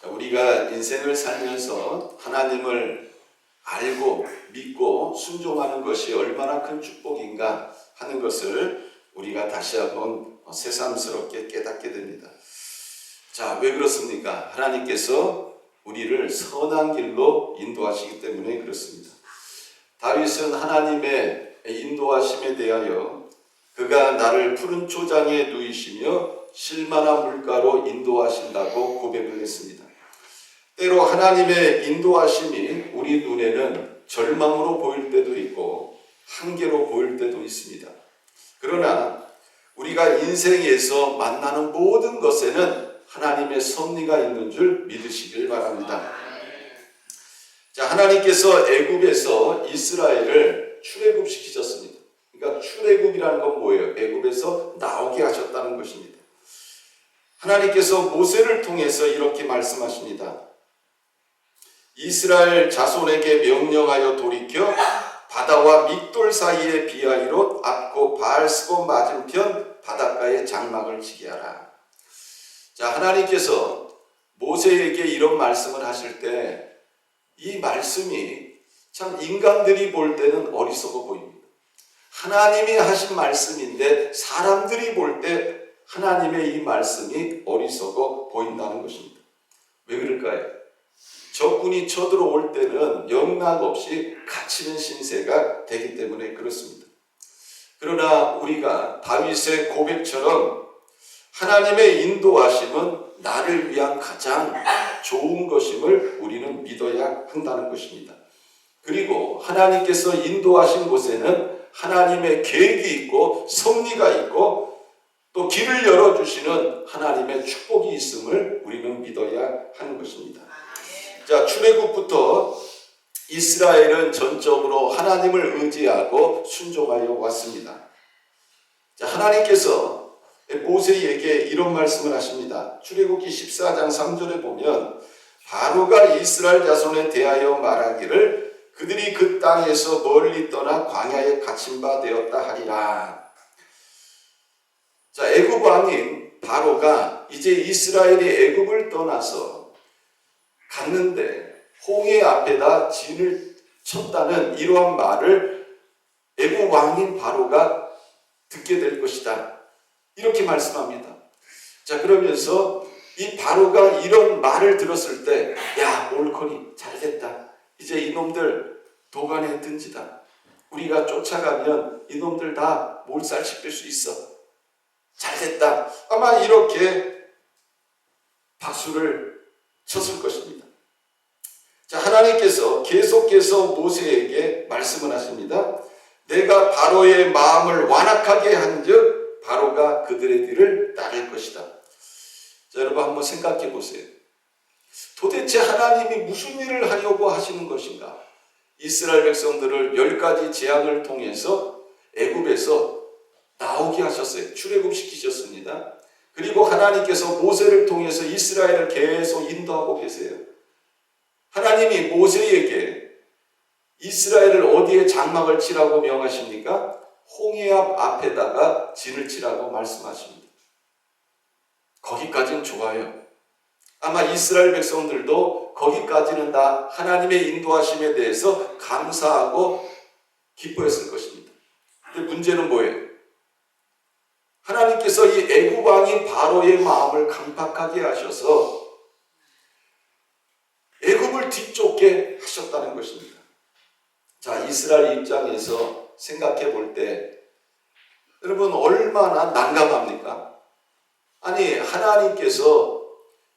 우리가 인생을 살면서 하나님을 알고 믿고 순종하는 것이 얼마나 큰 축복인가 하는 것을 우리가 다시 한번 새삼스럽게 깨닫게 됩니다. 자, 왜 그렇습니까? 하나님께서 우리를 선한 길로 인도하시기 때문에 그렇습니다. 다윗은 하나님의 인도하심에 대하여 그가 나를 푸른 초장에 누이시며 실만한 물가로 인도하신다고 고백을 했습니다. 때로 하나님의 인도하심이 우리 눈에는 절망으로 보일 때도 있고 한계로 보일 때도 있습니다. 그러나 우리가 인생에서 만나는 모든 것에는 하나님의 섭리가 있는 줄 믿으시길 바랍니다. 자, 하나님께서 애굽에서 이스라엘을 출애굽시키셨습니다. 그러니까 출애굽이라는 건 뭐예요? 애굽에서 나오게 하셨다는 것입니다. 하나님께서 모세를 통해서 이렇게 말씀하십니다. 이스라엘 자손에게 명령하여 돌이켜 바다와 믹돌 사이의 비하이롯 앞고 바알스고 맞은편 바닷가에 장막을 치게 하라. 자, 하나님께서 모세에게 이런 말씀을 하실 때 이 말씀이 참 인간들이 볼 때는 어리석어 보입니다. 하나님이 하신 말씀인데 사람들이 볼 때 하나님의 이 말씀이 어리석어 보인다는 것입니다. 왜 그럴까요? 적군이 쳐들어올 때는 영락없이 갇히는 신세가 되기 때문에 그렇습니다. 그러나 우리가 다윗의 고백처럼 하나님의 인도하심은 나를 위한 가장 좋은 것임을 우리는 믿어야 한다는 것입니다. 그리고 하나님께서 인도하신 곳에는 하나님의 계획이 있고 섭리가 있고 또 길을 열어주시는 하나님의 축복이 있음을 우리는 믿어야 하는 것입니다. 자, 출애굽부터 이스라엘은 전적으로 하나님을 의지하고 순종하여 왔습니다. 자, 하나님께서 모세에게 이런 말씀을 하십니다. 출애굽기 14장 3절에 보면 바로가 이스라엘 자손에 대하여 말하기를 그들이 그 땅에서 멀리 떠나 광야에 갇힌 바 되었다 하리라. 자, 애굽 왕인 바로가 이제 이스라엘이 애굽을 떠나서 갔는데 홍해 앞에다 진을 쳤다는 이러한 말을 애굽 왕인 바로가 듣게 될 것이다. 이렇게 말씀합니다. 자, 그러면서 이 바로가 이런 말을 들었을 때, 야, 옳거니 잘됐다. 이제 이놈들 도간에 든지다. 우리가 쫓아가면 이놈들 다 몰살시킬 수 있어. 잘됐다. 아마 이렇게 박수를 쳤을 것입니다. 자, 하나님께서 계속해서 모세에게 말씀을 하십니다. 내가 바로의 마음을 완악하게 한즉 바로가 그들의 뒤를 따를 것이다. 자, 여러분 한번 생각해 보세요. 도대체 하나님이 무슨 일을 하려고 하시는 것인가? 이스라엘 백성들을 10가지 재앙을 통해서 애굽에서 나오게 하셨어요. 출애굽시키셨습니다. 그리고 하나님께서 모세를 통해서 이스라엘을 계속 인도하고 계세요. 하나님이 모세에게 이스라엘을 어디에 장막을 치라고 명하십니까? 홍해 앞에다가 진을 치라고 말씀하십니다. 거기까지는 좋아요. 아마 이스라엘 백성들도 거기까지는 다 하나님의 인도하심에 대해서 감사하고 기뻐했을 것입니다. 근데 문제는 뭐예요? 하나님께서 이 애굽 왕인 바로의 마음을 강팍하게 하셔서 애굽을 뒤쫓게 하셨다는 것입니다. 자, 이스라엘 입장에서 생각해 볼 때 여러분 얼마나 난감합니까? 아니, 하나님께서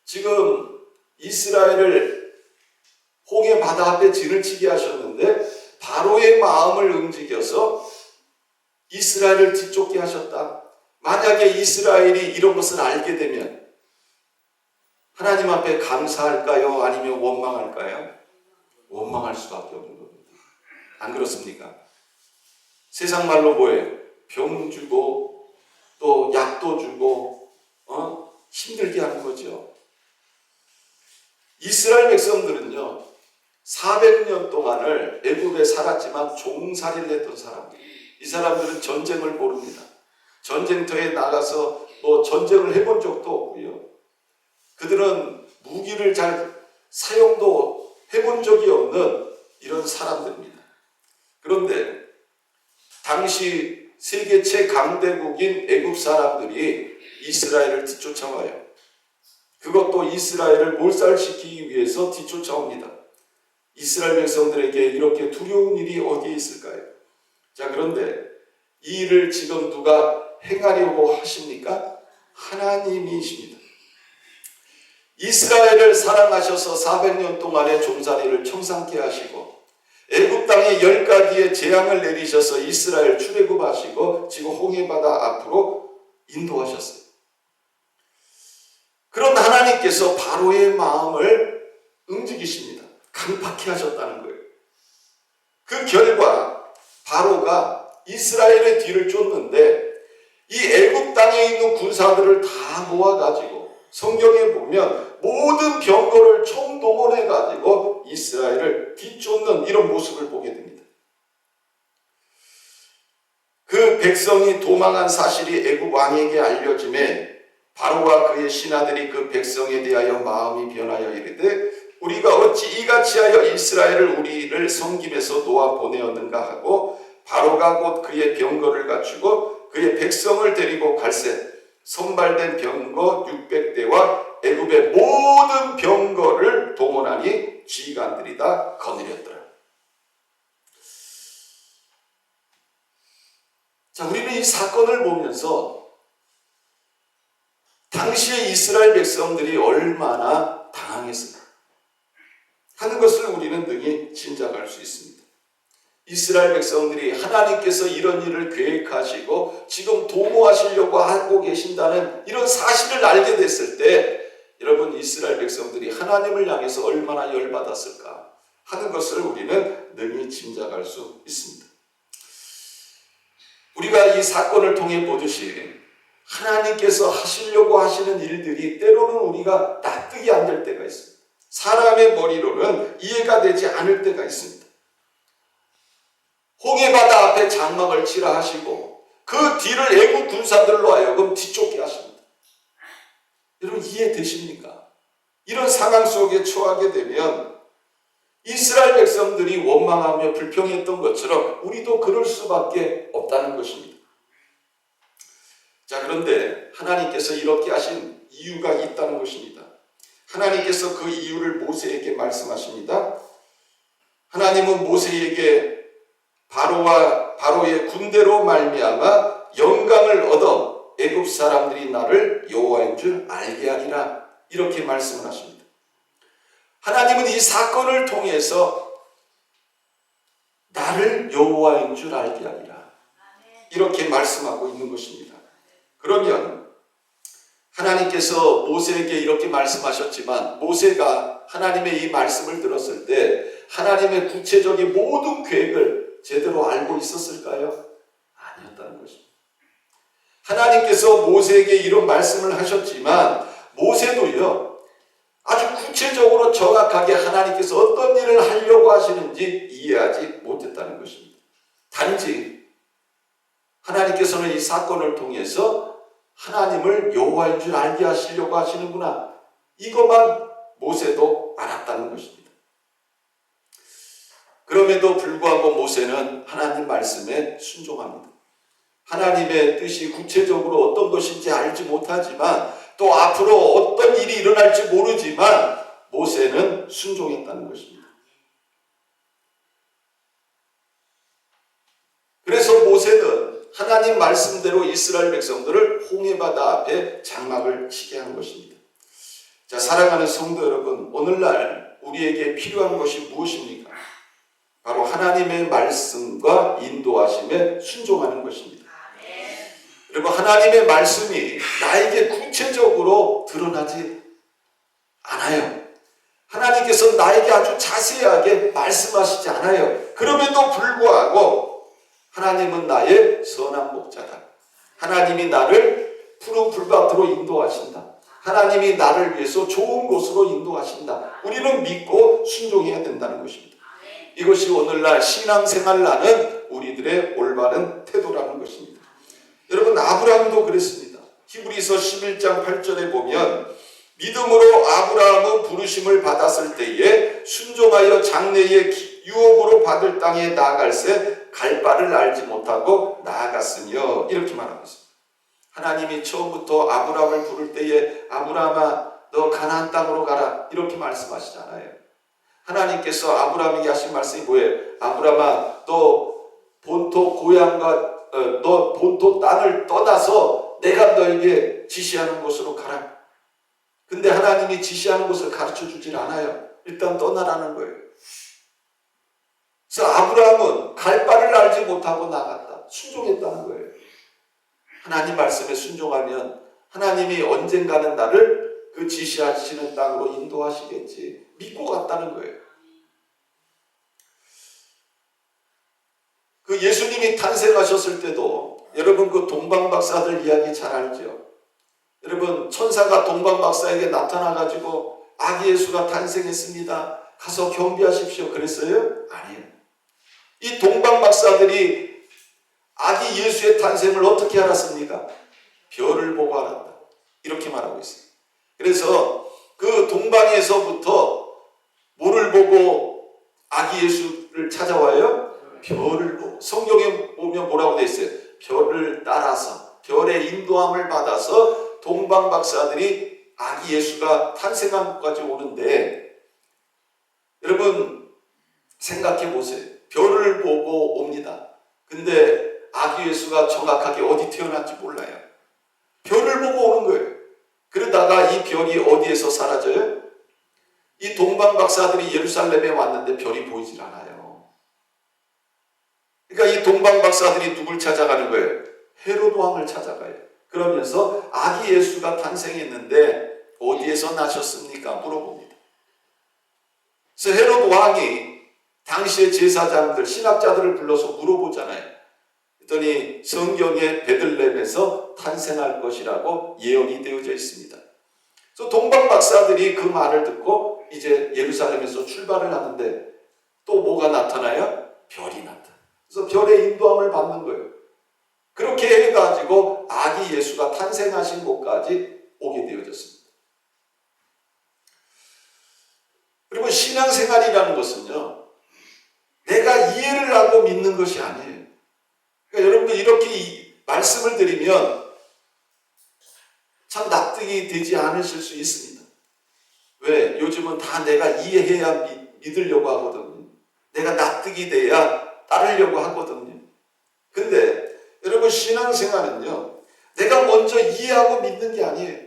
지금 이스라엘을 홍해 바다 앞에 진을 치게 하셨는데 바로의 마음을 움직여서 이스라엘을 뒤쫓게 하셨다. 만약에 이스라엘이 이런 것을 알게 되면 하나님 앞에 감사할까요? 아니면 원망할까요? 원망할 수밖에 없는 겁니다. 안 그렇습니까? 세상 말로 뭐예요? 병 주고 또 약도 주고 힘들게 하는 거죠. 이스라엘 백성들은요 400년 동안을 애굽에 살았지만 종살이를 했던 사람들. 이 사람들은 전쟁을 모릅니다. 전쟁터에 나가서 전쟁을 해본 적도 없고요. 그들은 무기를 잘 사용도 해본 적이 없는 이런 사람들입니다. 그런데 당시 세계 최강대국인 애굽 사람들이 이스라엘을 뒤쫓아와요. 그것도 이스라엘을 몰살시키기 위해서 뒤쫓아옵니다. 이스라엘 백성들에게 이렇게 두려운 일이 어디에 있을까요? 자, 그런데 이 일을 지금 누가 행하려고 하십니까? 하나님이십니다. 이스라엘을 사랑하셔서 400년 동안의 종살이를 청산케 하시고 애굽 땅에 10가지의 재앙을 내리셔서 이스라엘 출애굽하시고 지금 홍해바다 앞으로 인도하셨어요. 그런 하나님께서 바로의 마음을 움직이십니다. 강팍해 하셨다는 거예요. 그 결과 바로가 이스라엘의 뒤를 쫓는데 이 애굽 땅에 있는 군사들을 다 모아가지고 성경에 보면 모든 병거를 총동원해가지고 이스라엘을 뒤쫓는 이런 모습을 보게 됩니다. 그 백성이 도망한 사실이 애굽 왕에게 알려짐에 바로와 그의 신하들이 그 백성에 대하여 마음이 변하여 이르되 우리가 어찌 이같이 하여 이스라엘을 우리를 성김에서 놓아 보내었는가 하고 바로가 곧 그의 병거를 갖추고 그의 백성을 데리고 갈새 선발된 병거 600대와 애굽의 모든 병거를 동원하니 지휘관들이 다 거느렸더라. 자, 우리는 이 사건을 보면서 당시의 이스라엘 백성들이 얼마나 당황했을까 하는 것을 우리는 능히 짐작할 수 있습니다. 이스라엘 백성들이 하나님께서 이런 일을 계획하시고 지금 도모하시려고 하고 계신다는 이런 사실을 알게 됐을 때 여러분 이스라엘 백성들이 하나님을 향해서 얼마나 열받았을까 하는 것을 우리는 능히 짐작할 수 있습니다. 우리가 이 사건을 통해 보듯이 하나님께서 하시려고 하시는 일들이 때로는 우리가 납득이 안 될 때가 있습니다. 사람의 머리로는 이해가 되지 않을 때가 있습니다. 홍해바다 앞에 장막을 치라 하시고 그 뒤를 애국 군사들로 하여금 뒤쫓게 하십니다. 여러분 이해되십니까? 이런 상황 속에 처하게 되면 이스라엘 백성들이 원망하며 불평했던 것처럼 우리도 그럴 수밖에 없다는 것입니다. 자, 그런데 하나님께서 이렇게 하신 이유가 있다는 것입니다. 하나님께서 그 이유를 모세에게 말씀하십니다. 하나님은 모세에게 바로의 군대로 말미암아 영감을 얻어 애굽 사람들이 나를 여호와인 줄 알게 하리라 이렇게 말씀을 하십니다. 하나님은 이 사건을 통해서 나를 여호와인 줄 알게 하리라 이렇게 말씀하고 있는 것입니다. 그러면 하나님께서 모세에게 이렇게 말씀하셨지만 모세가 하나님의 이 말씀을 들었을 때 하나님의 구체적인 모든 계획을 제대로 알고 있었을까요? 아니었다는 것입니다. 하나님께서 모세에게 이런 말씀을 하셨지만 모세도요 아주 구체적으로 정확하게 하나님께서 어떤 일을 하려고 하시는지 이해하지 못했다는 것입니다. 단지 하나님께서는 이 사건을 통해서 하나님을 여호와인 줄 알게 하시려고 하시는구나 이것만 모세도 알았다는 것입니다. 그럼에도 불구하고 모세는 하나님 말씀에 순종합니다. 하나님의 뜻이 구체적으로 어떤 것인지 알지 못하지만 또 앞으로 어떤 일이 일어날지 모르지만 모세는 순종했다는 것입니다. 그래서 모세는 하나님 말씀대로 이스라엘 백성들을 홍해바다 앞에 장막을 치게 한 것입니다. 자, 사랑하는 성도 여러분, 오늘날 우리에게 필요한 것이 무엇입니까? 바로 하나님의 말씀과 인도하심에 순종하는 것입니다. 그리고 하나님의 말씀이 나에게 구체적으로 드러나지 않아요. 하나님께서 나에게 아주 자세하게 말씀하시지 않아요. 그럼에도 불구하고 하나님은 나의 선한 목자다. 하나님이 나를 푸른 풀밭으로 인도하신다. 하나님이 나를 위해서 좋은 곳으로 인도하신다. 우리는 믿고 순종해야 된다는 것입니다. 이것이 오늘날 신앙생활을 하는 우리들의 올바른 태도라는 것입니다. 여러분 아브라함도 그랬습니다. 히브리서 11장 8절에 보면 믿음으로 아브라함은 부르심을 받았을 때에 순종하여 장래의 유업으로 받을 땅에 나아갈새 갈 바를 알지 못하고 나아갔으며 이렇게 말하고 있습니다. 하나님이 처음부터 아브라함을 부를 때에 아브라함아 너 가나안 땅으로 가라 이렇게 말씀하시잖아요. 하나님께서 아브라함에게 하신 말씀이 뭐예요? 아브라함아 너 본토 고향과 너 본토 땅을 떠나서 내가 너에게 지시하는 곳으로 가라. 근데 하나님이 지시하는 곳을 가르쳐 주질 않아요. 일단 떠나라는 거예요. 그래서 아브라함은 갈 바를 알지 못하고 나갔다. 순종했다는 거예요. 하나님 말씀에 순종하면 하나님이 언젠가는 나를 그 지시하시는 땅으로 인도하시겠지. 믿고 갔다는 거예요. 그 예수님이 탄생하셨을 때도 여러분 그 동방박사들 이야기 잘 알죠? 여러분 천사가 동방박사에게 나타나가지고 아기 예수가 탄생했습니다. 가서 경배하십시오. 그랬어요? 아니에요. 이 동방박사들이 아기 예수의 탄생을 어떻게 알았습니까? 별을 보고 알았다. 이렇게 말하고 있어요. 그래서 그 동방에서부터 뭐를 보고 아기 예수를 찾아와요? 별을 보고. 성경에 보면 뭐라고 되어 있어요? 별을 따라서 별의 인도함을 받아서 동방박사들이 아기 예수가 탄생한 곳까지 오는데 여러분 생각해 보세요. 별을 보고 옵니다. 근데 아기 예수가 정확하게 어디 태어난지 몰라요. 별을 보고 오는 거예요. 그러다가 이 별이 어디에서 사라져요? 이 동방박사들이 예루살렘에 왔는데 별이 보이질 않아요. 그러니까 이 동방박사들이 누굴 찾아가는 거예요? 헤롯 왕을 찾아가요. 그러면서 아기 예수가 탄생했는데 어디에서 나셨습니까? 물어봅니다. 그래서 헤롯 왕이 당시의 제사장들, 신학자들을 불러서 물어보잖아요. 그랬더니 성경에 베들레헴에서 탄생할 것이라고 예언이 되어져 있습니다. 그래서 동방박사들이 그 말을 듣고 이제 예루살렘에서 출발을 하는데 또 뭐가 나타나요? 별이 나타나요. 그래서 별의 인도함을 받는 거예요. 그렇게 해가지고 아기 예수가 탄생하신 곳까지 오게 되어졌습니다. 그리고 신앙생활이라는 것은요, 내가 이해를 하고 믿는 것이 아니에요. 그러니까 여러분들 이렇게 말씀을 드리면 참 납득이 되지 않으실 수 있습니다. 왜? 요즘은 다 내가 이해해야 믿으려고 하거든요. 내가 납득이 돼야 따르려고 하거든요. 근데 여러분 신앙생활은요, 내가 먼저 이해하고 믿는 게 아니에요.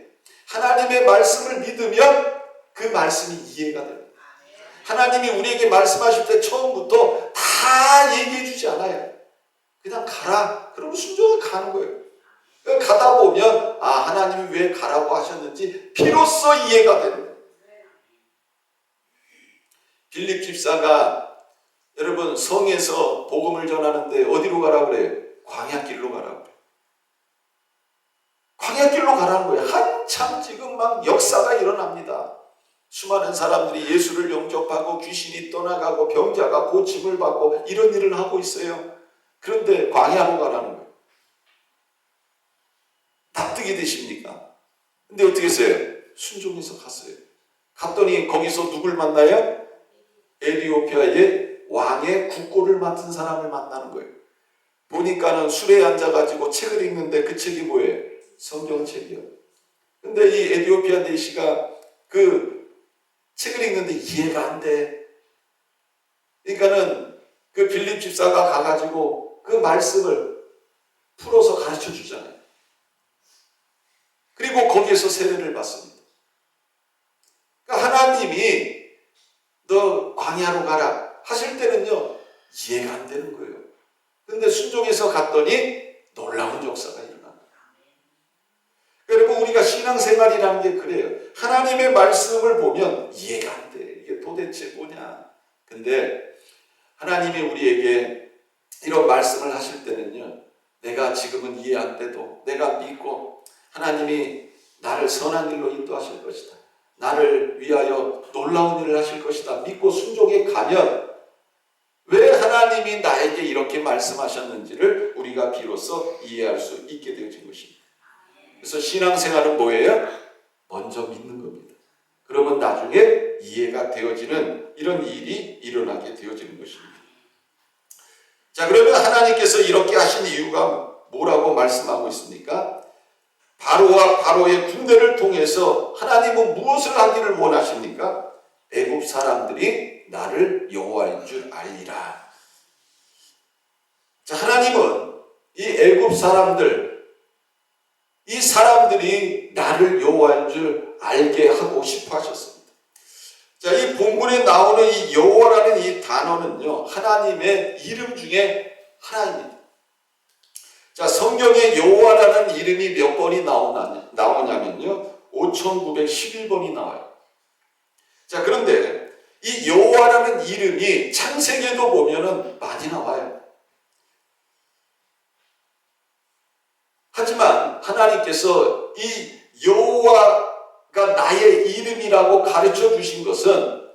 하나님의 말씀을 믿으면 그 말씀이 이해가 됩니다. 하나님이 우리에게 말씀하실 때 처음부터 다 얘기해 주지 않아요. 그냥 가라. 그러면 순종을 가는 거예요. 가다 보면 하나님이 왜 가라고 하셨는지 비로소 이해가 되는 거예요. 빌립 집사가 여러분 성에서 복음을 전하는데 어디로 가라고 그래요? 광야길로 가라고 그래요. 광야길로 가라는 거예요. 한참 지금 막 역사가 일어납니다. 수많은 사람들이 예수를 영접하고 귀신이 떠나가고 병자가 고침을 받고 이런 일을 하고 있어요. 그런데 광야로 가라는 거예요. 납득이 되십니까? 근데 어떻게 했어요? 순종해서 갔어요. 갔더니 거기서 누굴 만나요? 에티오피아의 왕의 국고를 맡은 사람을 만나는 거예요. 보니까는 술에 앉아가지고 책을 읽는데 그 책이 뭐예요? 성경책이요. 근데 이 에티오피아 내시가 그 책을 읽는데 이해가 안 돼. 그러니까는 그 빌립 집사가 가가지고 그 말씀을 풀어서 가르쳐 주잖아요. 그리고 거기에서 세례를 받습니다. 그러니까 하나님이 너 광야로 가라 하실 때는요, 이해가 안 되는 거예요. 근데 순종해서 갔더니 놀라운 역사가 일어납니다. 여러분 우리가 신앙생활이라는 게 그래요. 하나님의 말씀을 보면 이해가 안 돼. 이게 도대체 뭐냐. 근데 하나님이 우리에게 이런 말씀을 하실 때는요, 내가 지금은 이해 안 돼도 내가 믿고 하나님이 나를 선한 일로 인도하실 것이다. 나를 위하여 놀라운 일을 하실 것이다. 믿고 순종해 가면 왜 하나님이 나에게 이렇게 말씀하셨는지를 우리가 비로소 이해할 수 있게 되어진 것입니다. 그래서 신앙생활은 뭐예요? 먼저 믿는 겁니다. 그러면 나중에 이해가 되어지는 이런 일이 일어나게 되어지는 것입니다. 자, 그러면 하나님께서 이렇게 하신 이유가 뭐라고 말씀하고 있습니까? 바로와 바로의 군대를 통해서 하나님은 무엇을 하기를 원하십니까? 애굽 사람들이 나를 여호와인 줄 알리라. 자, 하나님은 이 애굽 사람들, 이 사람들이 나를 여호와인 줄 알게 하고 싶어 하셨습니다. 자, 이 본문에 나오는 이 여호와라는 이 단어는요, 하나님의 이름 중에 하나입니다. 자, 성경에 여호와라는 이름이 몇 번이 나오냐면요, 5911번이 나와요. 자, 그런데 이 여호와라는 이름이 창세기에도 보면은 많이 나와요. 하지만 하나님께서 이 여호와가 나의 이름이라고 가르쳐 주신 것은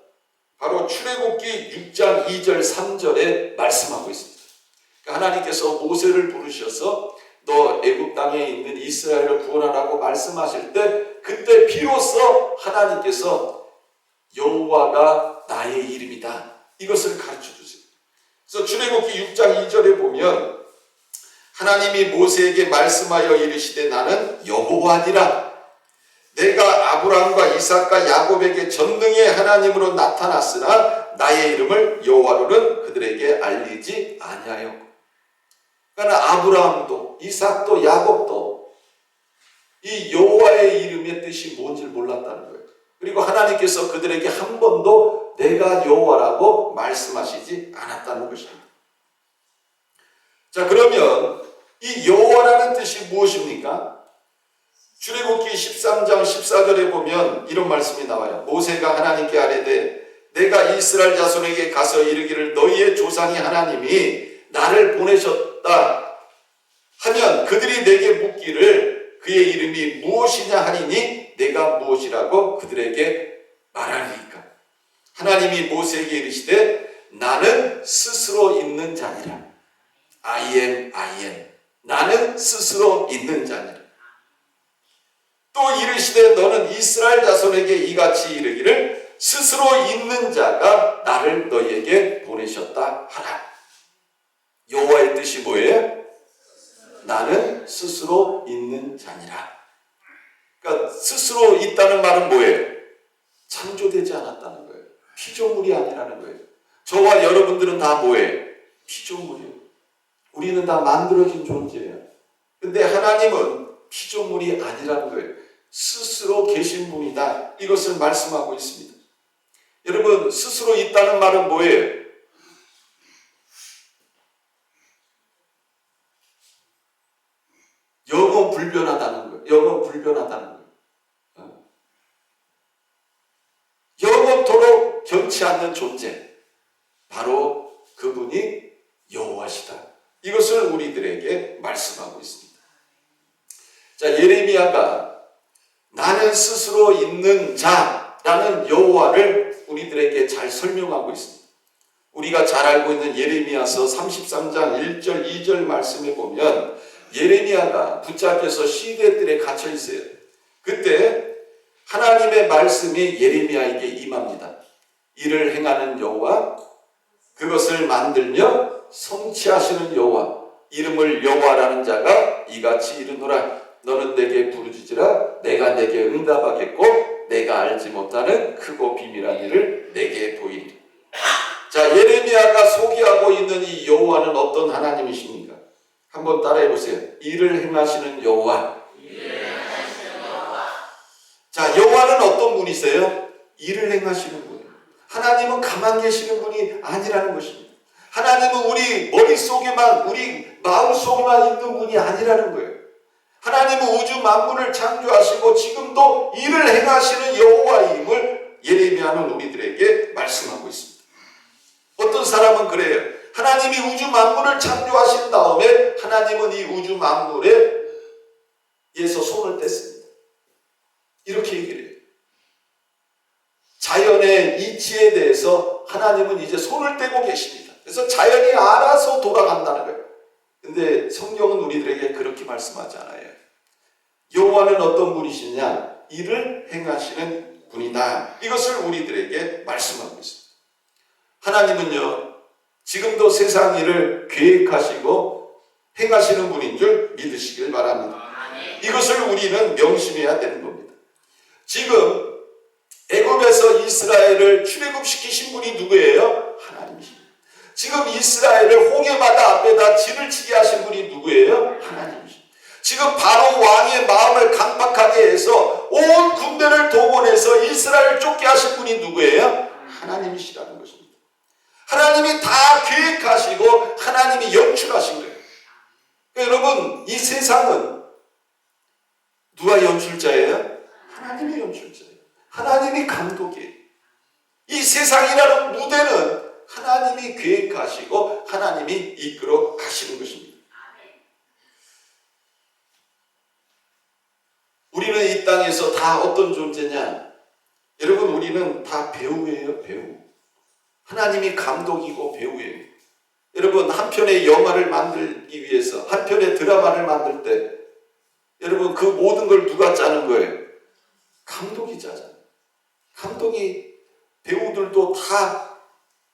바로 출애굽기 6장 2절 3절에 말씀하고 있습니다. 그러니까 하나님께서 모세를 부르셔서 너 애굽 땅에 있는 이스라엘을 구원하라고 말씀하실 때 그때 비로소 하나님께서 여호와가 나의 이름이다, 이것을 가르쳐 주세요. 그래서 출애굽기 6장 2절에 보면 하나님이 모세에게 말씀하여 이르시되 나는 여호와니라. 내가 아브라함과 이삭과 야곱에게 전능의 하나님으로 나타났으나 나의 이름을 여호와로는 그들에게 알리지 아니하였고. 그러니까 아브라함도 이삭도 야곱도 이 여호와의 이름의 뜻이 뭔지 몰랐다는 거예요. 그리고 하나님께서 그들에게 한 번도 내가 여호와라고 말씀하시지 않았다는 것입니다. 자, 그러면 이 여호와라는 뜻이 무엇입니까? 출애굽기 13장 14절에 보면 이런 말씀이 나와요. 모세가 하나님께 아뢰되 내가 이스라엘 자손에게 가서 이르기를 너희의 조상의 하나님이 나를 보내셨다 하면 그들이 내게 묻기를 그의 이름이 무엇이냐 하리니 내가 무엇이라고 그들에게 말하리이까. 하나님이 모세에게 이르시되 나는 스스로 있는 자니라. I am. 나는 스스로 있는 자니라. 또 이르시되 너는 이스라엘 자손에게 이같이 이르기를 스스로 있는 자가 나를 너희에게 보내셨다 하라. 여호와의 뜻이 뭐예요? 나는 스스로 있는 자니라. 그러니까 스스로 있다는 말은 뭐예요? 창조되지 않았다는 거예요. 피조물이 아니라는 거예요. 저와 여러분들은 다 뭐예요? 피조물이에요. 우리는 다 만들어진 존재예요. 근데 하나님은 피조물이 아니라는 거예요. 스스로 계신 분이다, 이것을 말씀하고 있습니다. 여러분, 스스로 있다는 말은 뭐예요? 영원 불변하다는 거예요. 영원 불변하다는 거예요. 영원토록 변치 않는 존재, 바로 그분이 여호와시다, 이것을 우리들에게 말씀하고 있습니다. 자, 예레미야가 나는 스스로 있는 자라는 여호와를 우리들에게 잘 설명하고 있습니다. 우리가 잘 알고 있는 예레미야서 33장 1절 2절 말씀에 보면 예레미야가 붙잡혀서 시대들에 갇혀 있어요. 그때 하나님의 말씀이 예레미야에게 임합니다. 이를 행하는 여호와, 그것을 만들며 성취하시는 여호와, 이름을 여호와라는 자가 이같이 이르노라. 너는 내게 부르짖으라. 내가 내게 응답하겠고 내가 알지 못하는 크고 비밀한 일을 내게 보이리. 자, 예레미야가 소개하고 있는 이 여호와는 어떤 하나님이십니까? 한번 따라해 보세요. 이를 행하시는 여호와. 자, 여호와는 어떤 분이세요? 일을 행하시는 분이에요. 하나님은 가만 계시는 분이 아니라는 것입니다. 하나님은 우리 머릿속에만, 우리 마음속에만 있는 분이 아니라는 거예요. 하나님은 우주 만물을 창조하시고 지금도 일을 행하시는 여호와임을 예레미야는 우리들에게 말씀하고 있습니다. 어떤 사람은 그래요. 하나님이 우주 만물을 창조하신 다음에 하나님은 이 우주 만물에서 손을 뗐습니다. 이렇게 얘기를 해요. 자연의 이치에 대해서 하나님은 이제 손을 떼고 계십니다. 그래서 자연이 알아서 돌아간다는 거예요. 근데 성경은 우리들에게 그렇게 말씀하지 않아요. 여호와는 어떤 분이시냐? 일을 행하시는 분이다. 이것을 우리들에게 말씀하고 있습니다. 하나님은요, 지금도 세상 일을 계획하시고 행하시는 분인 줄 믿으시길 바랍니다. 이것을 우리는 명심해야 되는 겁니다. 지금 애굽에서 이스라엘을 출애굽시키신 분이 누구예요? 하나님이십니다. 지금 이스라엘을 홍해바다 앞에다 진을 치게 하신 분이 누구예요? 하나님이십니다. 지금 바로 왕의 마음을 강팍하게 해서 온 군대를 동원해서 이스라엘을 쫓게 하신 분이 누구예요? 하나님이시라는 것입니다. 하나님이 다 계획하시고 하나님이 연출하신 거예요. 그러니까 여러분, 이 세상은 누가 연출자예요? 하나님이 연출자예요. 하나님이 감독이에요. 이 세상이라는 무대는 하나님이 계획하시고 하나님이 이끌어 가시는 것입니다. 우리는 이 땅에서 다 어떤 존재냐? 여러분, 우리는 다 배우예요, 배우. 하나님이 감독이고 배우예요. 여러분, 한 편의 영화를 만들기 위해서, 한 편의 드라마를 만들 때 여러분, 그 모든 걸 누가 짜는 거예요? 감독이 짜잖아요. 감독이 배우들도 다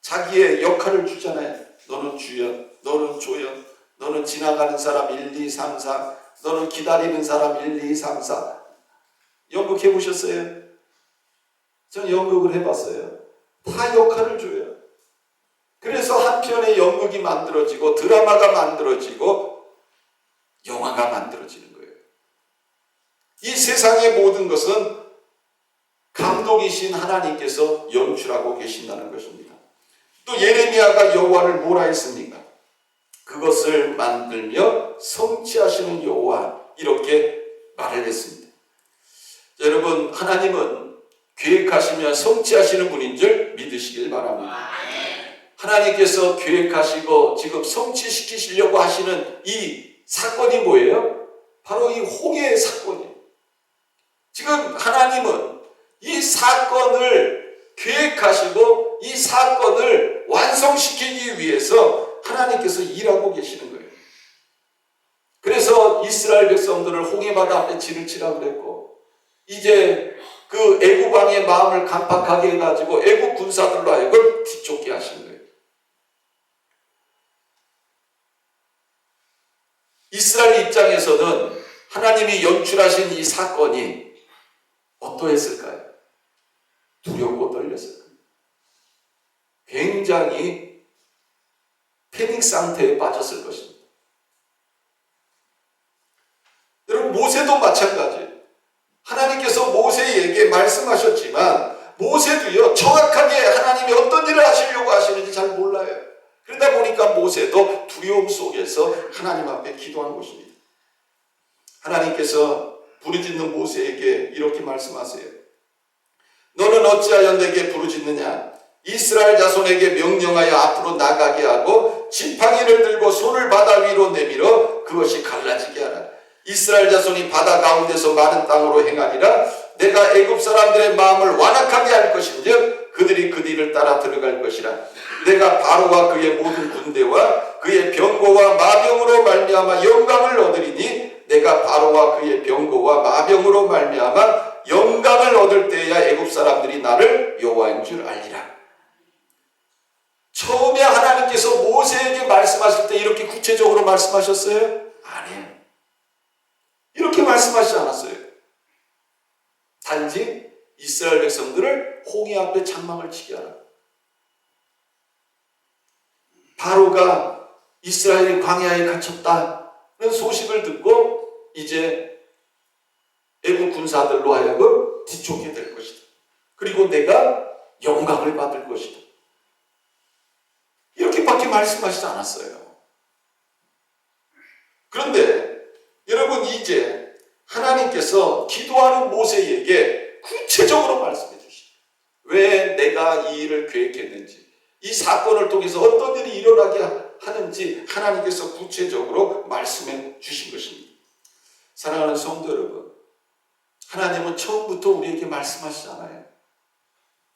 자기의 역할을 주잖아요. 너는 주연, 너는 조연, 너는 지나가는 사람 1, 2, 3, 4, 너는 기다리는 사람 1, 2, 3, 4. 연극 해보셨어요? 전 연극을 해봤어요. 다 역할을 줘요. 그래서 한 편의 연극이 만들어지고 드라마가 만들어지고 영화가 만들어지는 거예요. 이 세상의 모든 것은 감독이신 하나님께서 연출하고 계신다는 것입니다. 또 예레미야가 여호와를 뭐라 했습니까? 그것을 만들며 성취하시는 여호와, 이렇게 말을 했습니다. 여러분, 하나님은 계획하시며 성취하시는 분인 줄 믿으시길 바랍니다. 하나님께서 계획하시고 지금 성취시키시려고 하시는 이 사건이 뭐예요? 바로 이 홍해의 사건이에요. 지금 하나님은 이 사건을 계획하시고 이 사건을 완성시키기 위해서 하나님께서 일하고 계시는 거예요. 그래서 이스라엘 백성들을 홍해바다 앞에 진을 치라고 그랬고, 이제 그 애굽 왕의 마음을 강팍하게 해가지고 애굽 군사들로 하여금 뒤쫓게 하신 거예요. 이스라엘 입장에서는 하나님이 연출하신 이 사건이 어떠했을까요? 두렵고 떨렸을 거예요. 굉장히 패닉 상태에 빠졌을 것입니다. 여러분, 모세도 마찬가지예요. 하나님께서 모세에게 말씀하셨지만 모세도요, 정확하게 하나님이 어떤 일을 하시려고 하시는지 잘 몰라요. 그러다 보니까 모세도 두려움 속에서 하나님 앞에 기도한 것입니다. 하나님께서 부르짖는 모세에게 이렇게 말씀하세요. 너는 어찌하여 내게 부르짖느냐? 이스라엘 자손에게 명령하여 앞으로 나가게 하고 지팡이를 들고 손을 바다 위로 내밀어 그것이 갈라지게 하라. 이스라엘 자손이 바다 가운데서 마른 땅으로 행하리라. 내가 애굽 사람들의 마음을 완악하게 할 것인즉 그들이 그 뒤를 따라 들어갈 것이라. 내가 바로와 그의 모든 군대와 그의 병거와 마병으로 말미암아 영광을 얻으리니 내가 바로와 그의 병거와 마병으로 말미암아 영광을 얻을 때야 애굽 사람들이 나를 여호와인 줄 알리라. 처음에 하나님께서 모세에게 말씀하실 때 이렇게 구체적으로 말씀하셨어요? 아니에요. 이렇게 말씀하시지 않았어요. 단지 이스라엘 백성들을 홍해 앞에 장막을 치게 하라. 바로가 이스라엘이 광야에 갇혔다는 소식을 듣고 이제 애국 군사들로 하여금 뒤쫓게 될 것이다. 그리고 내가 영광을 받을 것이다. 이렇게밖에 말씀하시지 않았어요. 그런데 여러분, 이제 하나님께서 기도하는 모세에게 구체적으로 말씀해 주시죠. 왜 내가 이 일을 계획했는지, 이 사건을 통해서 어떤 일이 일어나게 하는지 하나님께서 구체적으로 말씀해 주신 것입니다. 사랑하는 성도 여러분, 하나님은 처음부터 우리에게 말씀하시지 않아요.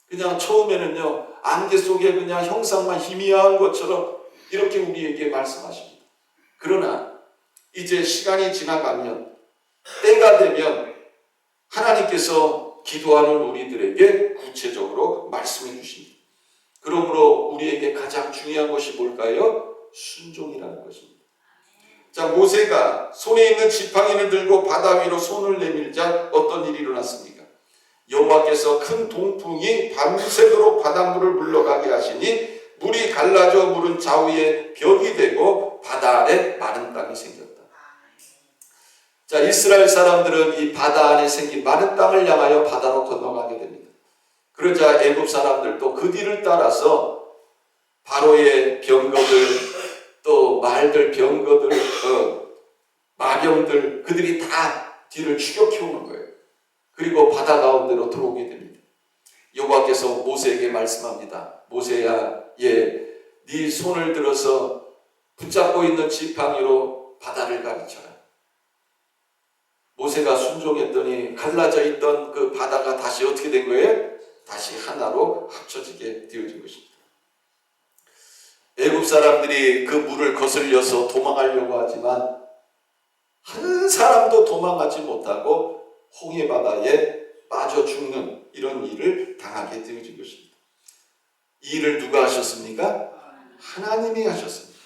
그냥 처음에는요, 안개 속에 그냥 형상만 희미한 것처럼 이렇게 우리에게 말씀하십니다. 그러나 이제 시간이 지나가면, 때가 되면 하나님께서 기도하는 우리들에게 구체적으로 말씀해 주십니다. 그러므로 우리에게 가장 중요한 것이 뭘까요? 순종이라는 것입니다. 자, 모세가 손에 있는 지팡이를 들고 바다 위로 손을 내밀자 어떤 일이 일어났습니까? 여호와께서 큰 동풍이 밤새도록 바닷물을 물러가게 하시니 물이 갈라져 물은 좌우에 벽이 되고 바다 아래 마른 땅이 생겼다. 자, 이스라엘 사람들은 이 바다 안에 생긴 마른 땅을 향하여 바다로 건너가게 됩니다. 그러자 애굽 사람들도 그 뒤를 따라서 바로의 병거들, 또 말들, 병거들, 마병들, 그들이 다 뒤를 추격해오는 거예요. 그리고 바다 가운데로 들어오게 됩니다. 여호와께서 모세에게 말씀합니다. 모세야, 네 손을 들어서 붙잡고 있는 지팡이로 바다를 가르쳐라. 모세가 순종했더니 갈라져 있던 그 바다가 다시 어떻게 된 거예요? 다시 하나로 합쳐지게 되어진 것입니다. 애굽 사람들이 그 물을 거슬려서 도망하려고 하지만 한 사람도 도망가지 못하고 홍해 바다에 빠져 죽는 이런 일을 당하게 되어진 것입니다. 이 일을 누가 하셨습니까? 하나님이 하셨습니다.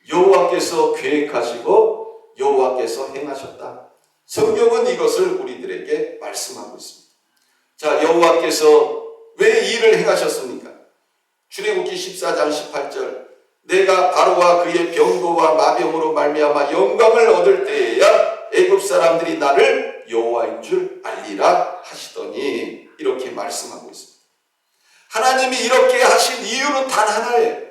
여호와께서 계획하시고 여호와께서 행하셨다. 성경은 이것을 우리들에게 말씀하고 있습니다. 자, 여호와께서 왜 이 일을 행하셨습니까? 출애굽기 14장 18절, 내가 바로와 그의 병거와 마병으로 말미암아 영광을 얻을 때에야 애굽 사람들이 나를 여호와인 줄 알리라 하시더니, 이렇게 말씀하고 있습니다. 하나님이 이렇게 하신 이유는 단 하나예요.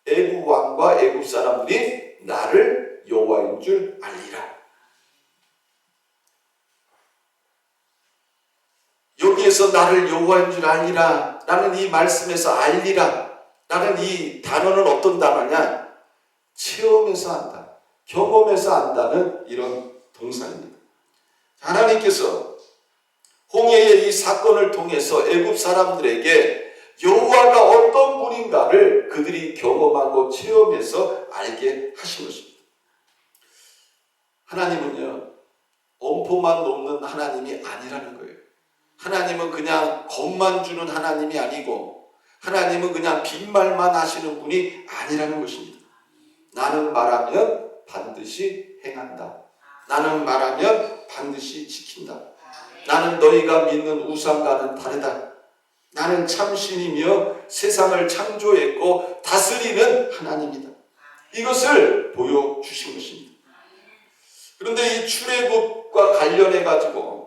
애굽 왕과 애굽 사람들이 나를 여호와인 줄 알리라. 여기에서 나를 여호와인 줄 알리라 라는 이 말씀에서 알리라 라는 이 단어는 어떤 단어냐? 체험해서 안다, 경험해서 안다는 이런 동사입니다. 하나님께서 홍해의 이 사건을 통해서 애굽 사람들에게 여호와가 어떤 분인가를 그들이 경험하고 체험해서 알게 하신 것입니다. 하나님은요, 엄포만 놓는 하나님이 아니라는 거예요. 하나님은 그냥 겁만 주는 하나님이 아니고, 하나님은 그냥 빈말만 하시는 분이 아니라는 것입니다. 나는 말하면 반드시 행한다. 나는 말하면 반드시 지킨다. 나는 너희가 믿는 우상과는 다르다. 나는 참신이며 세상을 창조했고 다스리는 하나님이다. 이것을 보여주신 것입니다. 그런데 이 출애굽과 관련해 가지고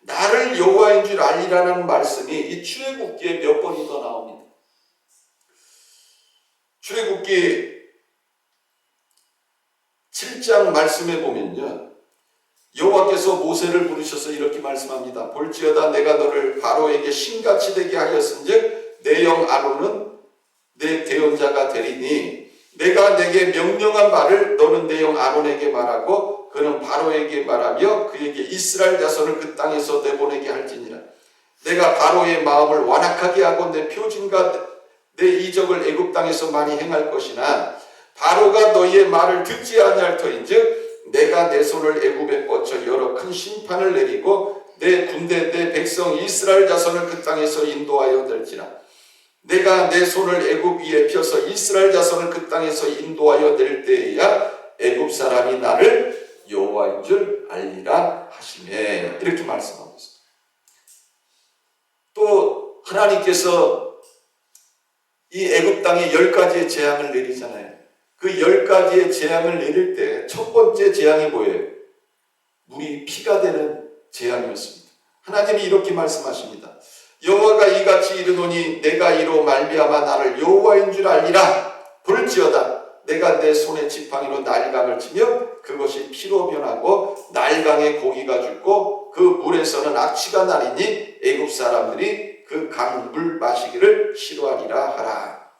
나를 여호와인 줄 알리라는 말씀이 이 출애굽기에 몇 번이 더 나옵니다. 출애굽기 7장 말씀에 보면요, 여호와께서 모세를 부르셔서 이렇게 말씀합니다. 볼지어다 내가 너를 바로에게 신같이 되게 하였은즉 내 영 아론은 내 대언자가 되리니 내가 내게 명령한 말을 너는 내 영 아론에게 말하고 그는 바로에게 말하며 그에게 이스라엘 자손을 그 땅에서 내보내게 할지니라. 내가 바로의 마음을 완악하게 하고 내 표징과 내 이적을 애굽 땅에서 많이 행할 것이나 바로가 너희의 말을 듣지 아니할 터인즉 내가 내 손을 애굽에 뻗쳐 여러 큰 심판을 내리고 내 군대 내 백성 이스라엘 자손을 그 땅에서 인도하여 낼지라. 내가 내 손을 애굽 위에 펴서 이스라엘 자손을 그 땅에서 인도하여 낼 때에야 애굽 사람이 나를 여호와인 줄 알리라 하시매, 이렇게 말씀하고 있습니다. 또 하나님께서 이 애굽 땅에 10가지의 재앙을 내리잖아요. 그 10가지의 재앙을 내릴 때 첫 번째 재앙이 뭐예요? 물이 피가 되는 재앙이었습니다. 하나님이 이렇게 말씀하십니다. 여호와가 이같이 이르노니 내가 이로 말미암아 나를 여호와인 줄 알리라. 볼지어다 내가 내 손에 지팡이로 날강을 치며 그것이 피로 변하고 날강에 고기가 죽고 그 물에서는 악취가 나리니 애굽 사람들이 그 강물 마시기를 싫어하리라 하라.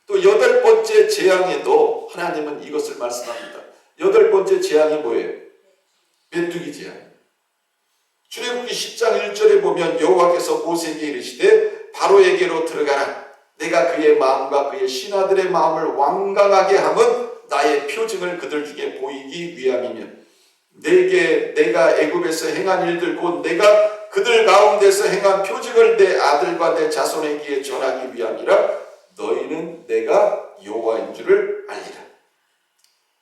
또 8번째 재앙에도 하나님은 이것을 말씀합니다. 8번째 재앙이 뭐예요? 메뚜기 재앙. 출애굽기 10장 1절에 보면 여호와께서 모세에게 이르시되 바로에게로 들어가라. 내가 그의 마음과 그의 신하들의 마음을 완강하게 함은 나의 표징을 그들 중에 보이기 위함이며 내가 애굽에서 행한 일들 곧 내가 그들 가운데서 행한 표징을 내 아들과 내 자손에게 전하기 위함이라. 너희는 내가 여호와인 줄을 알리라.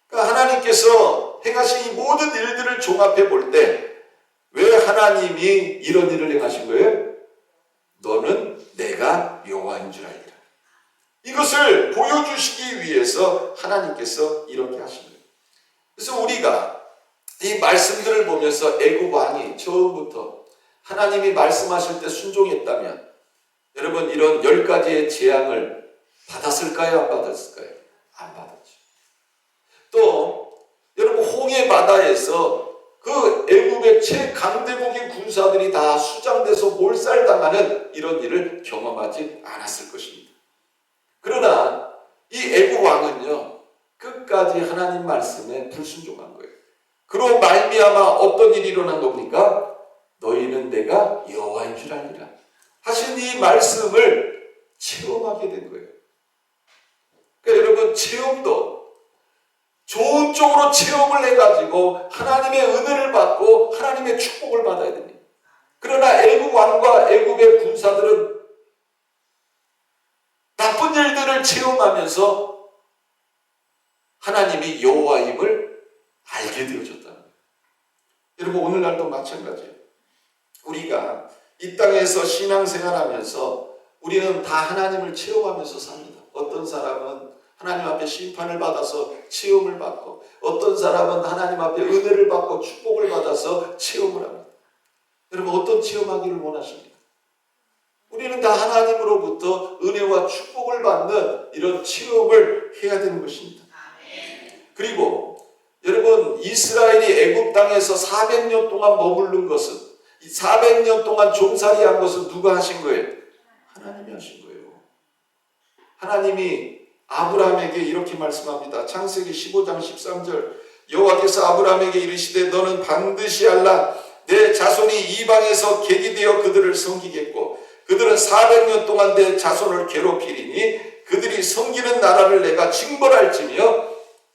그러니까 하나님께서 행하신 이 모든 일들을 종합해 볼 때 왜 하나님이 이런 일을 행하신 거예요? 너는 내가 여호와인 줄 알리라. 이것을 보여주시기 위해서 하나님께서 이렇게 하신 거예요. 그래서 우리가 이 말씀들을 보면서 애굽 왕이 처음부터 하나님이 말씀하실 때 순종했다면 여러분 이런 10가지의 재앙을 받았을까요? 안 받았을까요? 안 받았죠. 또 여러분 홍해 바다에서 그 애굽의 최강대국인 군사들이 다 수장돼서 몰살당하는 이런 일을 경험하지 않았을 것입니다. 그러나 이 애굽 왕은요 끝까지 하나님 말씀에 불순종한 거예요. 그로 말미암아 어떤 일이 일어난 겁니까? 너희는 내가 여호와인 줄 알리라 하신 이 말씀을 체험하게 된 거예요. 그러니까 여러분 체험도 좋은 쪽으로 체험을 해가지고 하나님의 은혜를 받고 하나님의 축복을 받아야 됩니다. 그러나 애굽 왕과 애굽의 군사들은 나쁜 일들을 체험하면서 하나님이 여호와임을 알게 되어졌다는 거예요. 여러분 오늘날도 마찬가지예요. 우리가 이 땅에서 신앙생활하면서 우리는 다 하나님을 체험하면서 삽니다. 어떤 사람은 하나님 앞에 심판을 받아서 체험을 받고 어떤 사람은 하나님 앞에 은혜를 받고 축복을 받아서 체험을 합니다. 여러분 어떤 체험하기를 원하십니까? 우리는 다 하나님으로부터 은혜와 축복을 받는 이런 체험을 해야 되는 것입니다. 그리고 여러분 이스라엘이 애굽 땅에서 400년 동안 머무른 것은 이 400년 동안 종살이한 것은 누가 하신 거예요? 하나님이 하신 거예요. 하나님이 아브라함에게 이렇게 말씀합니다. 창세기 15장 13절 여호와께서 아브라함에게 이르시되 너는 반드시 알라 내 자손이 이방에서 객이 되어 그들을 섬기겠고 그들은 400년 동안 내 자손을 괴롭히리니 그들이 섬기는 나라를 내가 징벌할지며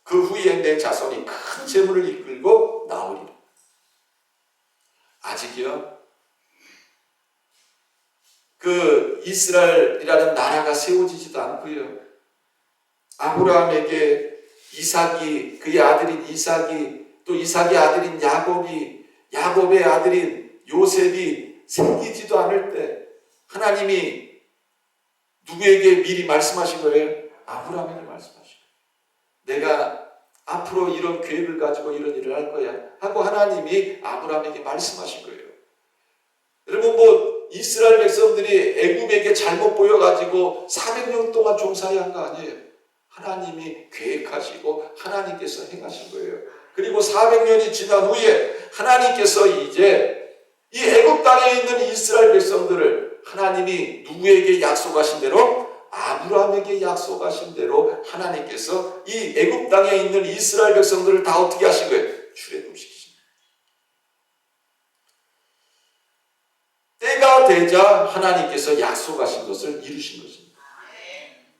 그 후에 내 자손이 큰 재물을 이끌고 나오리라. 아직이요 그 이스라엘이라는 나라가 세워지지도 않고요. 아브라함에게 이삭이 그의 아들인 이삭이 또 이삭의 아들인 야곱이 야곱의 아들인 요셉이 생기지도 않을 때 하나님이 누구에게 미리 말씀하신 거예요? 아브라함에게 말씀하신 거예요. 내가 앞으로 이런 계획을 가지고 이런 일을 할 거야 하고 하나님이 아브라함에게 말씀하신 거예요. 여러분 이스라엘 백성들이 애굽에게 잘못 보여가지고 400년 동안 종살이한 거 아니에요. 하나님이 계획하시고 하나님께서 행하신 거예요. 그리고 400년이 지난 후에 하나님께서 이제 이 애굽 땅에 있는 이스라엘 백성들을 하나님이 누구에게 약속하신 대로 아브라함에게 약속하신 대로 하나님께서 이 애굽 땅에 있는 이스라엘 백성들을 다 어떻게 하신 거예요? 출애굽시키십니다. 때가 되자 하나님께서 약속하신 것을 이루신 것입니다.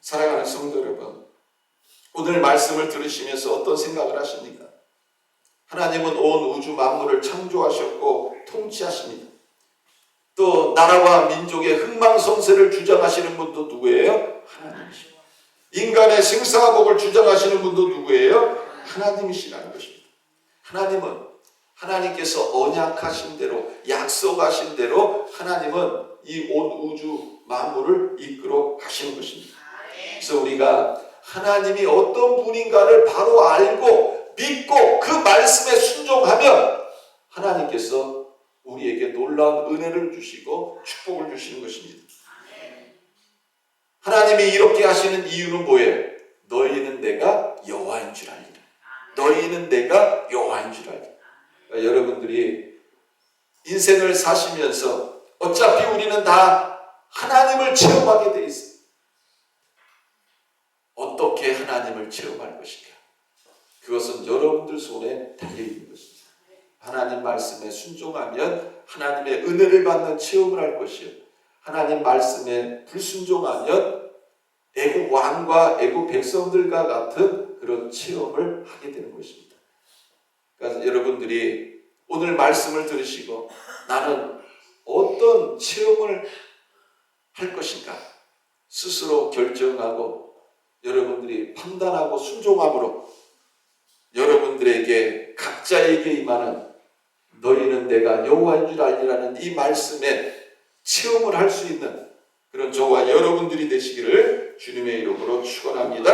사랑하는 성도 여러분 오늘 말씀을 들으시면서 어떤 생각을 하십니까? 하나님은 온 우주 만물을 창조하셨고 통치하십니다. 또 나라와 민족의 흥망성쇠를 주장하시는 분도 누구예요? 하나님이십니다. 인간의 생사복을 주장하시는 분도 누구예요? 하나님이시라는 것입니다. 하나님은 하나님께서 언약하신 대로 약속하신 대로 하나님은 이 온 우주 만물을 이끌어 가시는 것입니다. 그래서 우리가 하나님이 어떤 분인가를 바로 알고 믿고 그 말씀에 순종하면 하나님께서 우리에게 놀라운 은혜를 주시고 축복을 주시는 것입니다. 하나님이 이렇게 하시는 이유는 뭐예요? 너희는 내가 여호와인 줄 알리라. 너희는 내가 여호와인 줄 알리라. 그러니까 여러분들이 인생을 사시면서 어차피 우리는 다 하나님을 체험하게 돼 있어요. 어떻게 하나님을 체험할 것인가? 그것은 여러분들 손에 달려있는 것입니다. 하나님 말씀에 순종하면 하나님의 은혜를 받는 체험을 할 것이요. 하나님 말씀에 불순종하면 애국 왕과 애국 백성들과 같은 그런 체험을 하게 되는 것입니다. 그래서 여러분들이 오늘 말씀을 들으시고 나는 어떤 체험을 할 것인가 스스로 결정하고 여러분들이 판단하고 순종함으로 여러분들에게 각자에게 임하는 너희는 내가 여호와인 줄 알리라는 이 말씀에 체험을 할 수 있는 그런 저와 여러분들이 되시기를 주님의 이름으로 축원합니다.